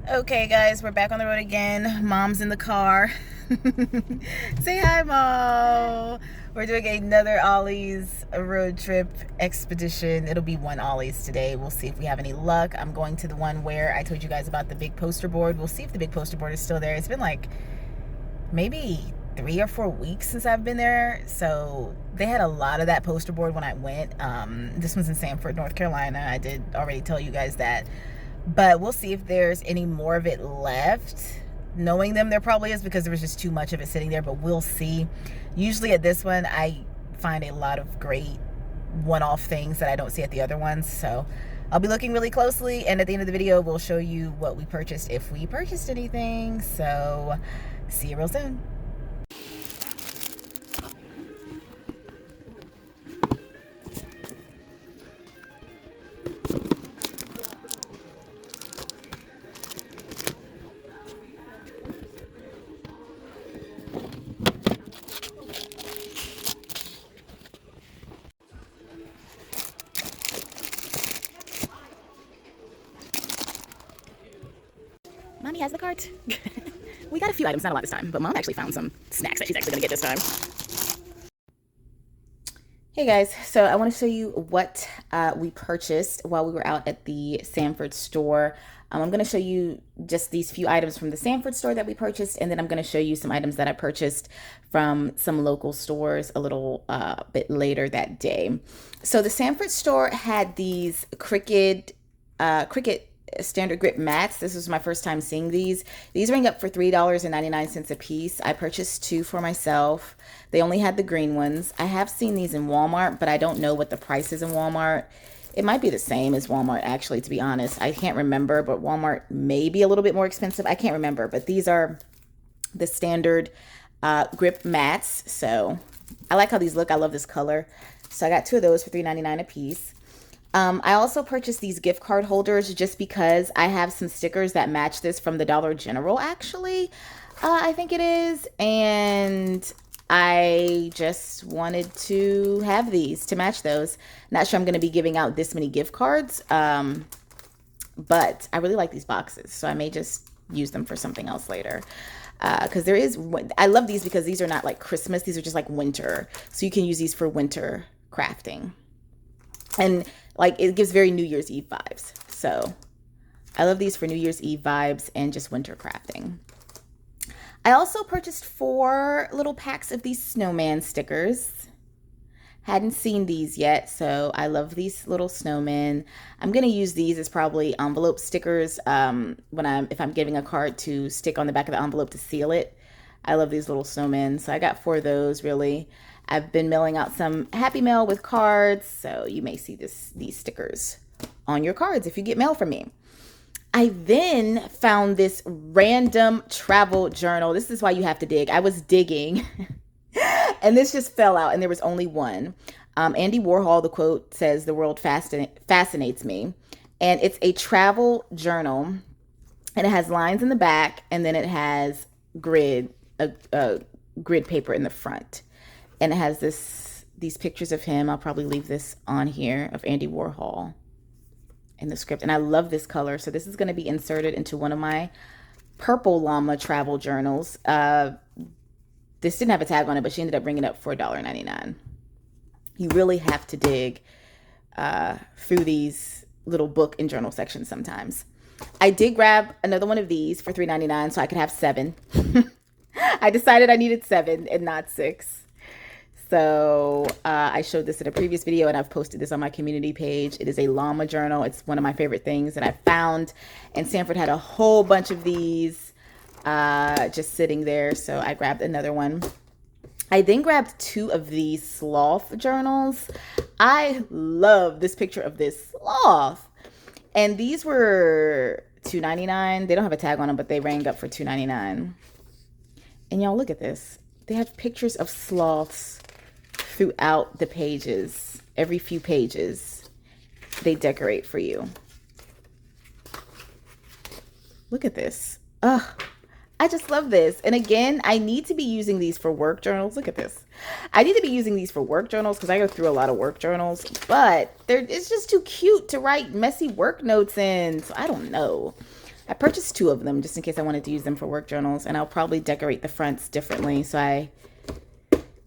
Okay, guys, we're back on the road again. Mom's in the car. Say hi, Mom. We're doing another Ollie's road trip expedition. It'll be one Ollie's today. We'll see if we have any luck. I'm going to the one where I told you guys about the big poster board. We'll see if the big poster board is still there. It's been like maybe 3 or 4 weeks since I've been there. So they had a lot of that poster board when I went. This one's in Sanford, North Carolina. I did already tell you guys that. But we'll see if there's any more of it left. Knowing them, there probably is, because there was just too much of it sitting there, but we'll see. Usually at this one, I find a lot of great one-off things that I don't see at the other ones. So I'll be looking really closely, and at the end of the video, we'll show you what we purchased, if we purchased anything. So see you real soon. Mommy has the cart. We got a few items, not a lot this time, but Mom actually found some snacks that she's actually gonna get this time. Hey guys, so I want to show you what we purchased while we were out at the Sanford store. I'm going to show you just these few items from the Sanford store that we purchased, and then I'm going to show you some items that I purchased from some local stores a little bit later that day. So the Sanford store had these Cricut standard grip mats. This was my first time seeing these. These rang up for $3.99 a piece. I purchased two for myself. They only had the green ones. I have seen these in Walmart, but I don't know what the price is in Walmart. It might be the same as Walmart, actually, to be honest. I can't remember, but Walmart may be a little bit more expensive. I can't remember, but these are the standard grip mats. So I like how these look. I love this color. So I got two of those for $3.99 a piece. I also purchased these gift card holders just because I have some stickers that match this from the Dollar General, actually. I think it is. And I just wanted to have these to match those. Not sure I'm going to be giving out this many gift cards, but I really like these boxes, so I may just use them for something else later. Because I love these because these are not like Christmas. These are just like winter. So you can use these for winter crafting. And like it gives very New Year's Eve vibes. So I love these for New Year's Eve vibes and just winter crafting. I also purchased 4 little packs of these snowman stickers. Hadn't seen these yet, so I love these little snowmen. I'm gonna use these as probably envelope stickers if I'm giving a card to stick on the back of the envelope to seal it. I love these little snowmen, so I got 4 of those. Really, I've been mailing out some Happy Mail with cards, so you may see these stickers on your cards if you get mail from me. I then found this random travel journal. This is why you have to dig. I was digging and this just fell out, and there was only one. Andy Warhol, the quote says, "The world fascinates me." And it's a travel journal, and it has lines in the back, and then it has grid paper in the front. And it has these pictures of him. I'll probably leave this on here, of Andy Warhol in the script. And I love this color. So this is going to be inserted into one of my purple llama travel journals. This didn't have a tag on it, but she ended up bringing it up for $1.99. You really have to dig through these little book and journal sections sometimes. I did grab another one of these for $3.99 so I could have 7. I decided I needed 7 and not 6. So I showed this in a previous video, and I've posted this on my community page. It is a llama journal. It's one of my favorite things that I found. And Sanford had a whole bunch of these just sitting there. So I grabbed another one. I then grabbed 2 of these sloth journals. I love this picture of this sloth. And these were $2.99. They don't have a tag on them, but they rang up for $2.99. And y'all, look at this. They have pictures of sloths throughout the pages. Every few pages they decorate for you. Look at this. Ugh, I just love this. And again, I need to be using these for work journals. Look at this. I need to be using these for work journals because I go through a lot of work journals, but it's just too cute to write messy work notes in. So I don't know. I purchased 2 of them just in case I wanted to use them for work journals, and I'll probably decorate the fronts differently so I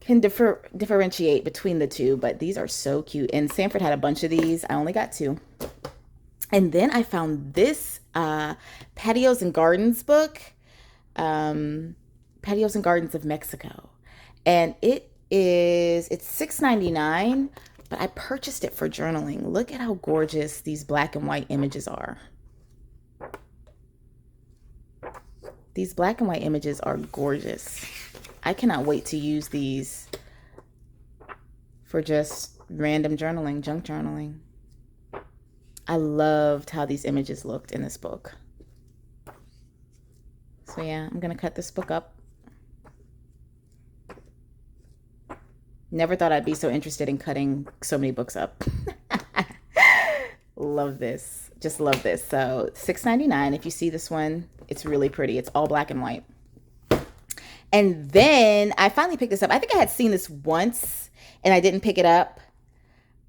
can differentiate between the 2, but these are so cute. And Sanford had a bunch of these. I only got 2. And then I found this Patios and Gardens book, Patios and Gardens of Mexico. And it's $6.99, but I purchased it for journaling. Look at how gorgeous these black and white images are. These black and white images are gorgeous. I cannot wait to use these for just random journaling, junk journaling. I loved how these images looked in this book. So yeah, I'm gonna cut this book up. Never thought I'd be so interested in cutting so many books up. Love this. Just love this. So $6.99. If you see this one, it's really pretty. It's all black and white. And then I finally picked this up. I think I had seen this once and I didn't pick it up.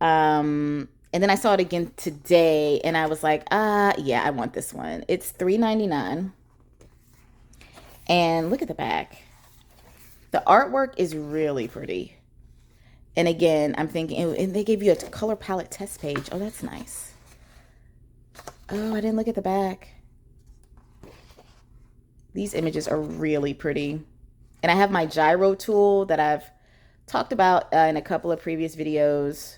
And then I saw it again today and I was like, yeah, I want this one. It's $3.99. And look at the back. The artwork is really pretty. And again, I'm thinking, and they gave you a color palette test page. Oh, that's nice. Oh, I didn't look at the back. These images are really pretty. And I have my gyro tool that I've talked about in a couple of previous videos.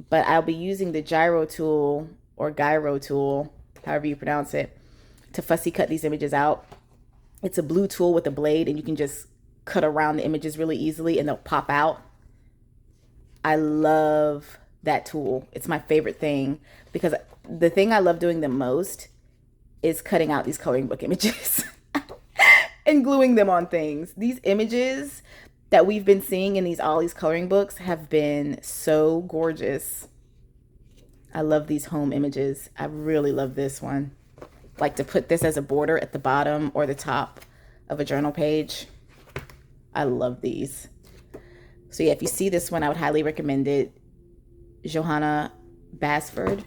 But I'll be using the gyro tool or gyro tool, however you pronounce it, to fussy cut these images out. It's a blue tool with a blade and you can just cut around the images really easily and they'll pop out. I love that tool. It's my favorite thing because the thing I love doing the most is cutting out these coloring book images and gluing them on things. These images that we've been seeing in these Ollie's coloring books have been so gorgeous. I love these home images. I really love this one. Like to put this as a border at the bottom or the top of a journal page. I love these. So yeah, if you see this one, I would highly recommend it. Johanna Basford.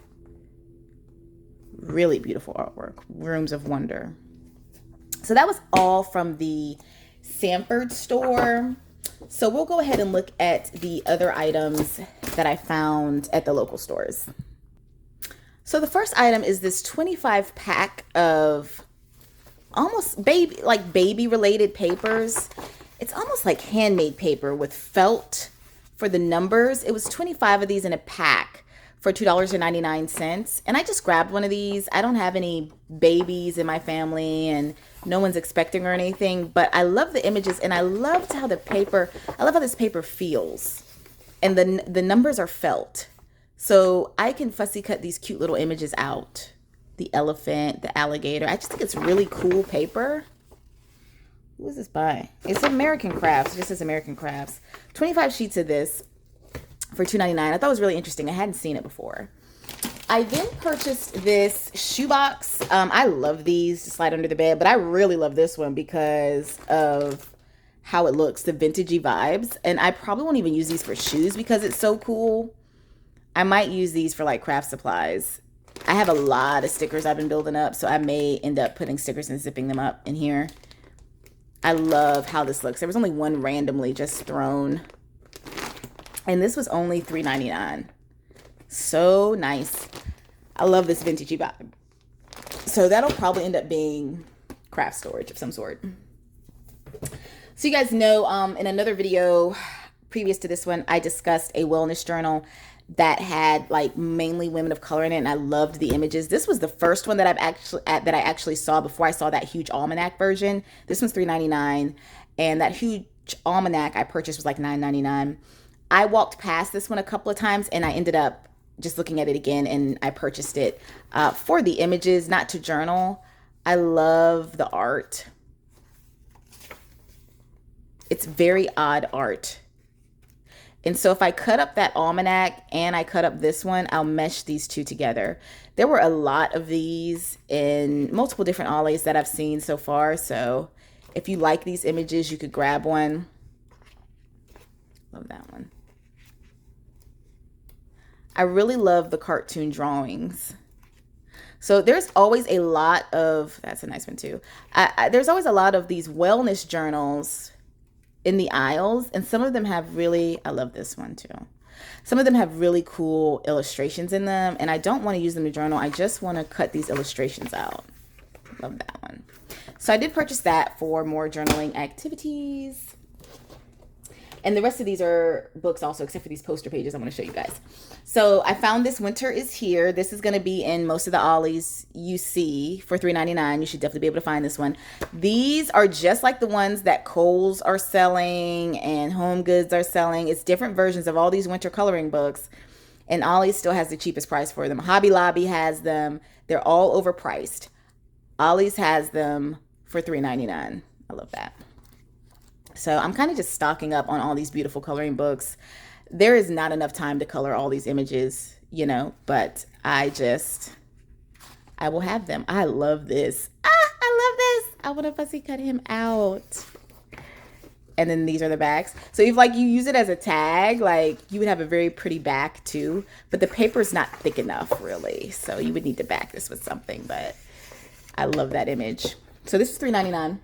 Really beautiful artwork. Rooms of Wonder. So that was all from the Sanford store. So we'll go ahead and look at the other items that I found at the local stores. So the first item is this 25 pack of almost baby related papers. It's almost like handmade paper with felt for the numbers. It was 25 of these in a pack for $2.99. And I just grabbed one of these. I don't have any babies in my family and no one's expecting or anything, but I love the images and I loved how I love how this paper feels. And the numbers are felt. So I can fussy cut these cute little images out. The elephant, the alligator. I just think it's really cool paper. Who is this by? It's American Crafts. It just says American Crafts. 25 sheets of this for $2.99. I thought it was really interesting. I hadn't seen it before. I then purchased this shoebox. I love these to slide under the bed, but I really love this one because of how it looks, the vintagey vibes. And I probably won't even use these for shoes because it's so cool. I might use these for like craft supplies. I have a lot of stickers I've been building up, so I may end up putting stickers and zipping them up in here. I love how this looks. There was only one randomly just thrown. And this was only $3.99. So nice. I love this vintagey vibe. So that'll probably end up being craft storage of some sort. So you guys know, in another video previous to this one, I discussed a wellness journal that had like mainly women of color in it, and I loved the images. This was the first one that I actually saw before I saw that huge almanac version. This one's $3.99, and that huge almanac I purchased was like $9.99. I walked past this one a couple of times, and I ended up just looking at it again, and I purchased it for the images, not to journal. I love the art. It's very odd art. And so if I cut up that almanac and I cut up this one, I'll mesh these two together. There were a lot of these in multiple different Ollies that I've seen so far. So if you like these images, you could grab one. Love that one. I really love the cartoon drawings. So there's always a lot of, that's a nice one too. There's always a lot of these wellness journals in the aisles, and some of them have really, I love this one too. Some of them have really cool illustrations in them, and I don't want to use them to journal. I just want to cut these illustrations out. Love that one. So I did purchase that for more journaling activities. And the rest of these are books also, except for these poster pages I want to show you guys. So I found this Winter is Here. This is going to be in most of the Ollies you see for $3.99. You should definitely be able to find this one. These are just like the ones that Kohl's are selling and Home Goods are selling. It's different versions of all these winter coloring books. And Ollie still has the cheapest price for them. Hobby Lobby has them. They're all overpriced. Ollie's has them for $3.99. I love that. So I'm kind of just stocking up on all these beautiful coloring books. There is not enough time to color all these images, you know, but I will have them. I love this. I love this. I want to fussy cut him out. And then these are the backs. So if like you use it as a tag, like you would have a very pretty back too, but the paper's not thick enough really. So you would need to back this with something, but I love that image. So this is $3.99.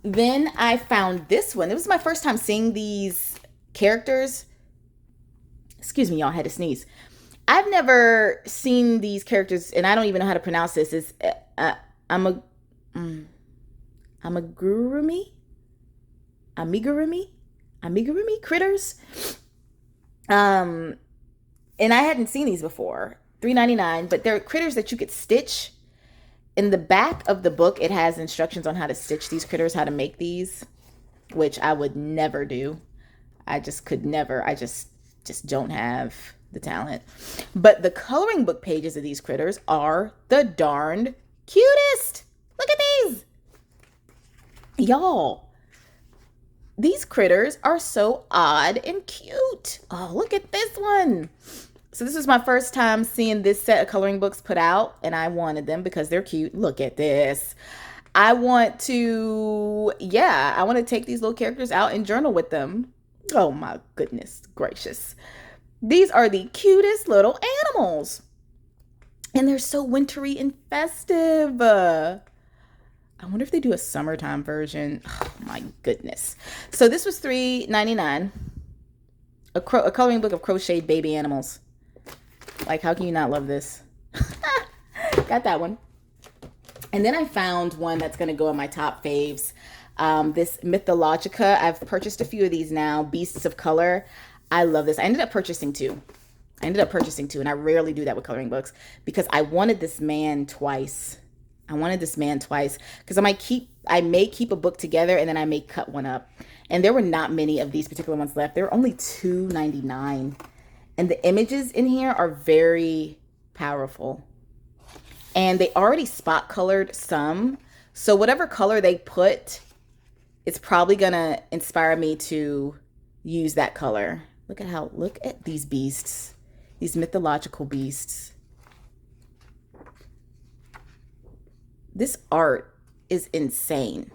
Then I found this one. It was my first time seeing these characters. Excuse me, y'all, I had to sneeze. I've never seen these characters, and I don't even know how to pronounce this. It's amigurumi critters. And I hadn't seen these before. $3.99, but they're critters that you could stitch. In the back of the book, it has instructions on how to stitch these critters, how to make these, which I would never do. I just could never. I just don't have the talent. But the coloring book pages of these critters are the darned cutest. Look at these. Y'all, these critters are so odd and cute. Oh, look at this one. So this was my first time seeing this set of coloring books put out, and I wanted them because they're cute. Look at this. I want to take these little characters out and journal with them. Oh my goodness gracious. These are the cutest little animals. And they're so wintry and festive. I wonder if they do a summertime version. Oh my goodness. So this was $3.99. A coloring book of crocheted baby animals. Like, how can you not love this? Got that one. And then I found one that's going to go in my top faves. This Mythologica. I've purchased a few of these now. Beasts of Color. I love this. I ended up purchasing two. And I rarely do that with coloring books because I wanted this man twice. Because I may keep a book together and then I may cut one up. And there were not many of these particular ones left. There were only $2.99. And the images in here are very powerful. And they already spot colored some. So whatever color they put, it's probably going to inspire me to use that color. Look at these beasts. These mythological beasts. This art is insane.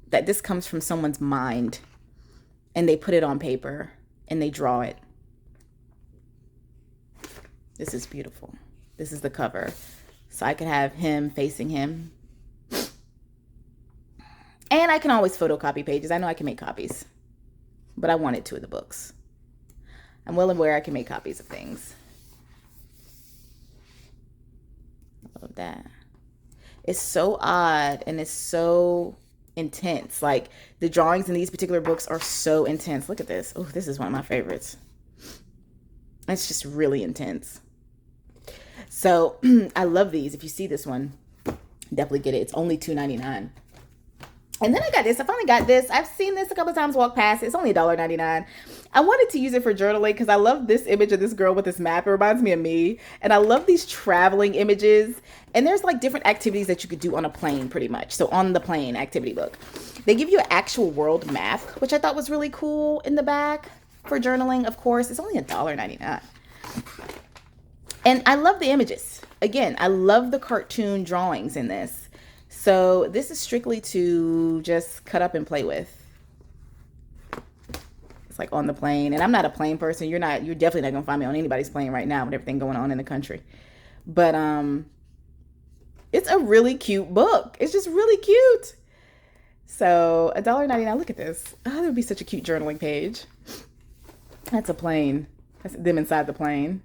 That this comes from someone's mind. And they put it on paper. And they draw it. This is beautiful. This is the cover. So I could have him facing him. And I can always photocopy pages. I know I can make copies. But I wanted two of the books. I'm well aware I can make copies of things. I love that. It's so odd and it's so intense. Like the drawings in these particular books are so intense. Look at this. Oh, this is one of my favorites. It's just really intense. So I love these. If you see this one, definitely get it. It's only $2.99. And then I got this. I finally got this. I've seen this a couple of times walk past. It's only $1.99. I wanted to use it for journaling because I love this image of this girl with this map. It reminds me of me. And I love these traveling images. And there's like different activities that you could do on a plane pretty much. So on the plane activity book. They give you an actual world map, which I thought was really cool in the back for journaling. Of course, it's only $1.99. And I love the images. Again, I love the cartoon drawings in this. So this is strictly to just cut up and play with. like on the plane. And I'm not a plane person. You're definitely not gonna find me on anybody's plane right now with everything going on in the country. But it's a really cute book. It's just really cute. So $1.99. Look at this. Oh, that would be such a cute journaling page. That's a plane. That's them inside the plane.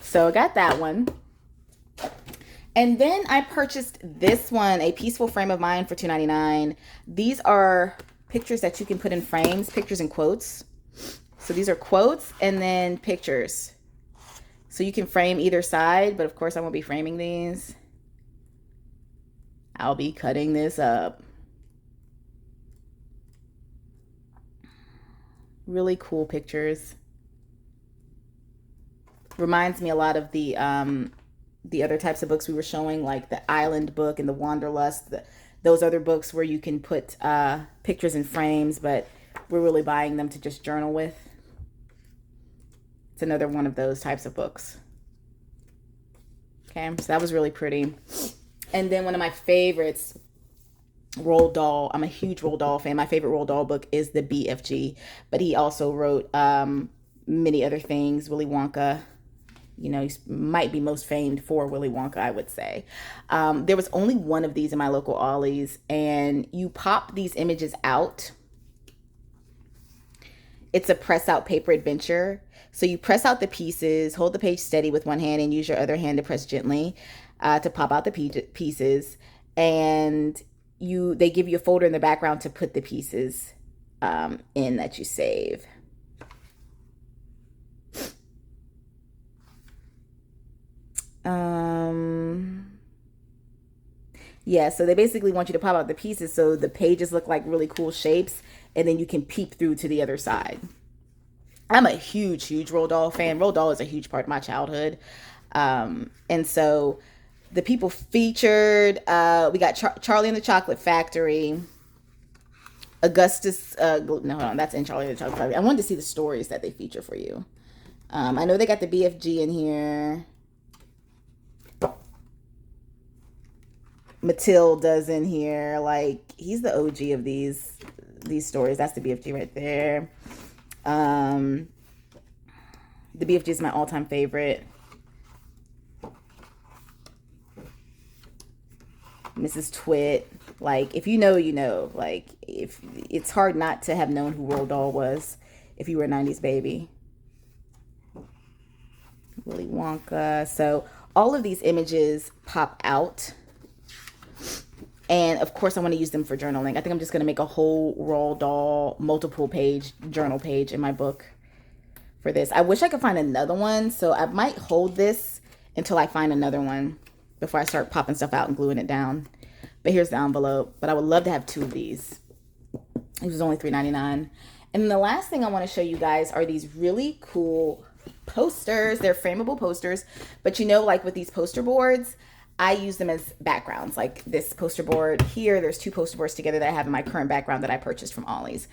So I got that one. And then I purchased this one, A Peaceful Frame of Mind, for $2.99. These are pictures that you can put in frames, pictures and quotes. So these are quotes and then pictures. So you can frame either side, but of course I won't be framing these. I'll be cutting this up. Really cool pictures. Reminds me a lot of the other types of books we were showing, like the Island book and the Wanderlust, those other books where you can put pictures in frames, but we're really buying them to just journal with. It's another one of those types of books. Okay, so that was really pretty. And then one of my favorites, Roald Dahl. I'm a huge Roald Dahl fan. My favorite Roald Dahl book is the BFG, but he also wrote many other things. Willy Wonka. You know, he might be most famed for Willy Wonka, I would say. There was only one of these in my local Ollie's, and you pop these images out. It's a press out paper adventure. So you press out the pieces, hold the page steady with one hand, and use your other hand to press gently to pop out the pieces. And they give you a folder in the background to put the pieces in that you save. Yeah, so they basically want you to pop out the pieces so the pages look like really cool shapes, and then you can peep through to the other side. I'm a huge Roald Dahl fan. Roald Dahl is a huge part of my childhood. And so the people featured, we got Charlie and the Chocolate Factory, Augustus, no, hold on, that's in Charlie and the Chocolate Factory. I wanted to see the stories that they feature for you. I know they got the BFG in here. Matilda's in here. Like, he's the OG of these stories. That's the BFG right there. The BFG is my all-time favorite. Mrs. Twit. Like, if you know, you know. Like, if it's hard not to have known who Roald Dahl was if you were a 90s baby. Willy Wonka. So all of these images pop out. And of course I want to use them for journaling. I think I'm just going to make a whole Roald Dahl multiple page journal page in my book for this. I wish I could find another one. So I might hold this until I find another one before I start popping stuff out and gluing it down. But here's the envelope. But I would love to have two of these. It was only $3.99. And then the last thing I want to show you guys are these really cool posters. They're frameable posters. But you know, like with these poster boards, I use them as backgrounds. Like this poster board here, there's two poster boards together that I have in my current background that I purchased from Ollie's.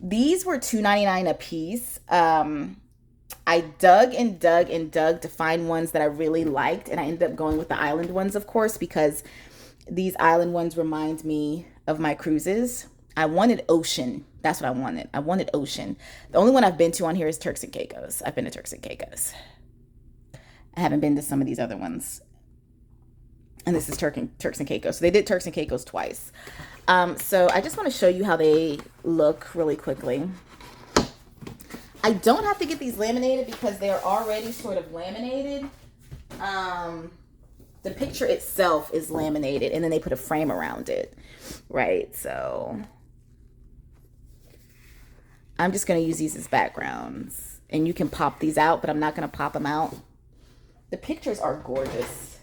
These were $2.99 a piece. I dug and dug and dug to find ones that I really liked, and I ended up going with the island ones, of course, because these island ones remind me of my cruises. I wanted ocean. That's what I wanted. I wanted ocean. The only one I've been to on here is Turks and Caicos. I've been to Turks and Caicos. I haven't been to some of these other ones. And this is Turks and Caicos. So they did Turks and Caicos twice. So I just want to show you how they look really quickly. I don't have to get these laminated because they're already sort of laminated. The picture itself is laminated and then they put a frame around it. Right, so I'm just going to use these as backgrounds. And you can pop these out, but I'm not going to pop them out. The pictures are gorgeous.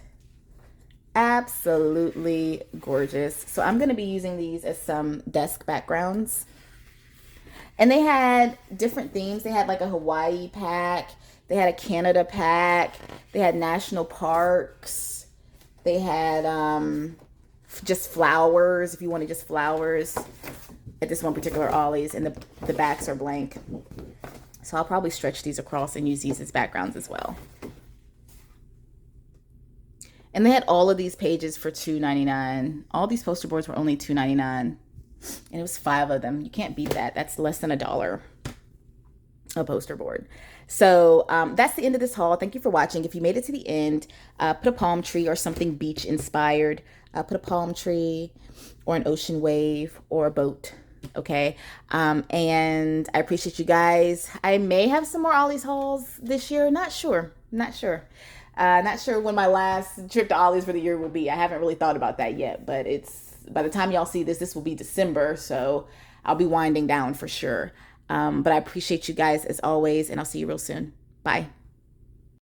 Absolutely gorgeous. So I'm going to be using these as some desk backgrounds. And they had different themes. They had like a Hawaii pack. They had a Canada pack. They had national parks. They had just flowers, if you wanted just flowers at this one particular Ollie's. And the backs are blank. So I'll probably stretch these across and use these as backgrounds as well. And they had all of these pages for $2.99. All these poster boards were only $2.99. And it was 5 of them. You can't beat that. That's less than $1 a poster board. So that's the end of this haul. Thank you for watching. If you made it to the end, put a palm tree or something beach inspired. Put a palm tree or an ocean wave or a boat. Okay. And I appreciate you guys. I may have some more Ollie's hauls this year. Not sure. Not sure. Not sure when my last trip to Ollie's for the year will be. I haven't really thought about that yet, but it's by the time y'all see this, this will be December. So I'll be winding down for sure. But I appreciate you guys as always, and I'll see you real soon. Bye.